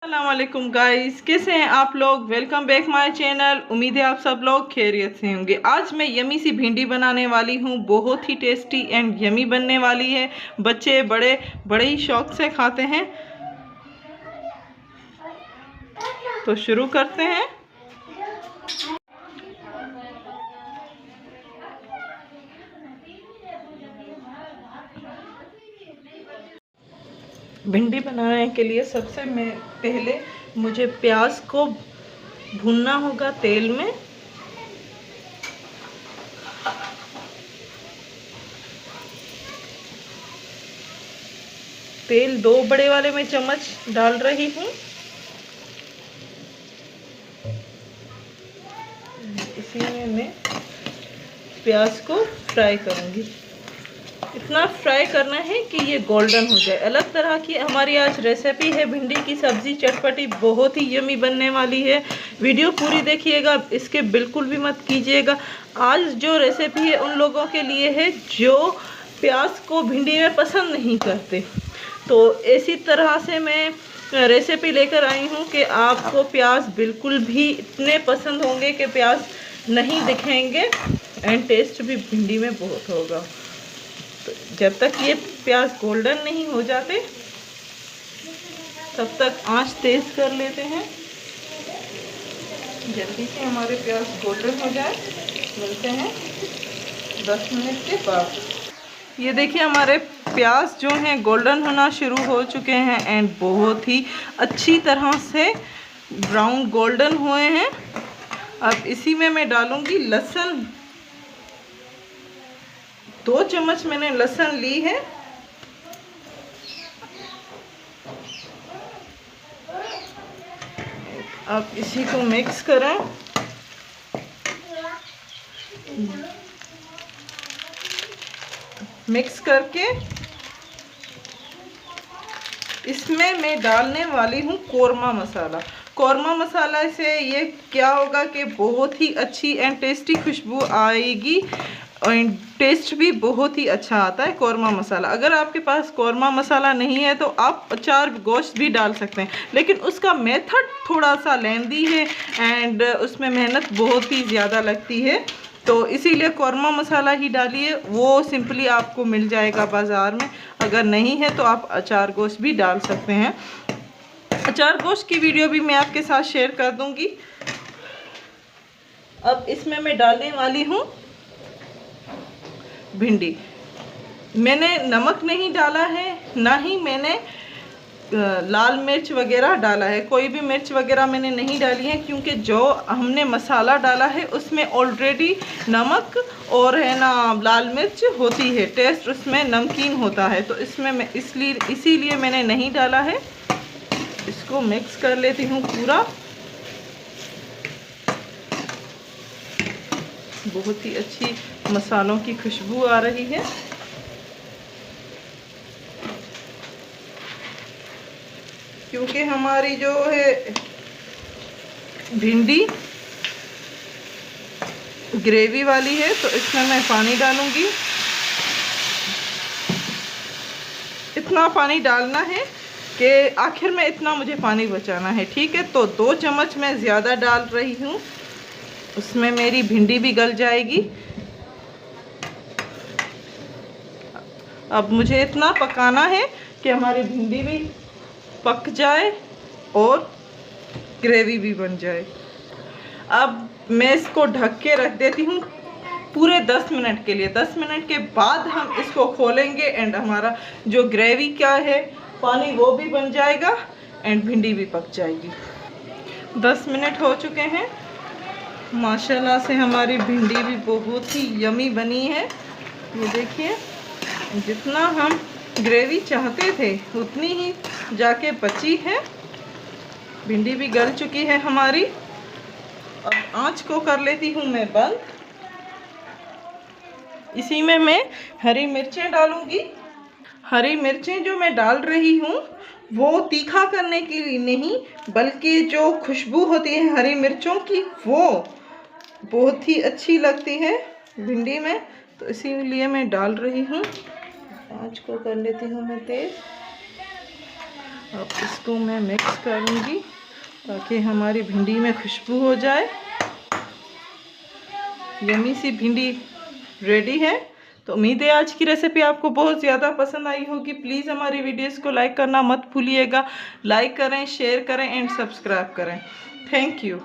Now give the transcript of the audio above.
अस्सलामुअलैकुम गाइस, कैसे हैं आप लोग। Welcome back my channel. उम्मीद है आप सब लोग खैरियत से होंगे। आज मैं यमी सी भिंडी बनाने वाली हूँ। बहुत ही टेस्टी एंड यमी बनने वाली है। बच्चे बड़े बड़े ही शौक से खाते हैं। तो शुरू करते हैं। भिंडी बनाने के लिए सबसे पहले मुझे प्याज को भूनना होगा तेल में। तेल 2 बड़े वाले में चम्मच डाल रही हूँ। इसी में मैं प्याज को फ्राई करूँगी। इतना फ्राई करना है कि ये गोल्डन हो जाए। अलग तरह की हमारी आज रेसिपी है भिंडी की सब्ज़ी, चटपटी, बहुत ही यमी बनने वाली है। वीडियो पूरी देखिएगा, इसके बिल्कुल भी मत कीजिएगा। आज जो रेसिपी है उन लोगों के लिए है जो प्याज को भिंडी में पसंद नहीं करते। तो इसी तरह से मैं रेसिपी लेकर आई हूँ कि आपको प्याज बिल्कुल भी इतने पसंद होंगे कि प्याज नहीं दिखेंगे एंड टेस्ट भी भिंडी में बहुत होगा। तो जब तक ये प्याज गोल्डन नहीं हो जाते तब तक आंच तेज कर लेते हैं। जल्दी से हमारे प्याज गोल्डन हो जाए। मिलते हैं 10 मिनट के बाद। ये देखिए हमारे प्याज जो हैं गोल्डन होना शुरू हो चुके हैं एंड बहुत ही अच्छी तरह से ब्राउन गोल्डन हुए हैं। अब इसी में मैं डालूंगी लहसुन। 2 चम्मच मैंने लहसुन ली है। अब इसी को मिक्स करें। मिक्स करके इसमें मैं डालने वाली हूँ कौरमा मसाला। कौरमा मसाला से ये क्या होगा कि बहुत ही अच्छी एंड टेस्टी खुशबू आएगी और टेस्ट भी बहुत ही अच्छा आता है कौरमा मसाला। अगर आपके पास कौरमा मसाला नहीं है तो आप अचार गोश्त भी डाल सकते हैं, लेकिन उसका मेथड थोड़ा सा लेंदी है एंड उसमें मेहनत बहुत ही ज़्यादा लगती है। तो इसीलिए कौरमा मसाला ही डालिए। वो सिंपली आपको मिल जाएगा बाज़ार में। अगर नहीं है तो आप अचार गोश्त भी डाल सकते हैं। अचार गोश्त की वीडियो भी मैं आपके साथ शेयर कर दूंगी। अब इसमें मैं डालने वाली हूँ भिंडी। मैंने नमक नहीं डाला है, ना ही मैंने लाल मिर्च वगैरह डाला है। कोई भी मिर्च वगैरह मैंने नहीं डाली है, क्योंकि जो हमने मसाला डाला है उसमें ऑलरेडी नमक और है ना लाल मिर्च होती है। टेस्ट उसमें नमकीन होता है, तो इसमें मैं इसीलिए मैंने नहीं डाला है। इसको मिक्स कर लेती हूँ पूरा। बहुत ही अच्छी मसालों की खुशबू आ रही है। क्योंकि हमारी जो है भिंडी ग्रेवी वाली है तो इसमें मैं पानी डालूंगी। इतना पानी डालना है कि आखिर में इतना मुझे पानी बचाना है, ठीक है। तो 2 चम्मच मैं ज़्यादा डाल रही हूँ, उसमें मेरी भिंडी भी गल जाएगी। अब मुझे इतना पकाना है कि हमारी भिंडी भी पक जाए और ग्रेवी भी बन जाए। अब मैं इसको ढक के रख देती हूँ पूरे 10 मिनट के लिए। 10 मिनट के बाद हम इसको खोलेंगे एंड हमारा जो ग्रेवी क्या है पानी वो भी बन जाएगा एंड भिंडी भी पक जाएगी। 10 मिनट हो चुके हैं। माशाल्लाह से हमारी भिंडी भी बहुत ही यमी बनी है। ये देखिए, जितना हम ग्रेवी चाहते थे उतनी ही जाके बची है। भिंडी भी गल चुकी है हमारी। अब आंच को कर लेती हूँ मैं बंद। इसी में मैं हरी मिर्चें डालूंगी। हरी मिर्चें जो मैं डाल रही हूँ वो तीखा करने के लिए नहीं, बल्कि जो खुशबू होती है हरी मिर्चों की वो बहुत ही अच्छी लगती है भिंडी में, तो इसीलिए मैं डाल रही हूँ। आंच को कर लेती हूँ मैं तेज। अब इसको मैं मिक्स करूँगी ताकि हमारी भिंडी में खुशबू हो जाए। यम्मी सी भिंडी रेडी है। तो उम्मीद है आज की रेसिपी आपको बहुत ज़्यादा पसंद आई होगी। प्लीज़ हमारी वीडियोस को लाइक करना मत भूलिएगा। लाइक करें, शेयर करें एंड सब्सक्राइब करें। Thank you.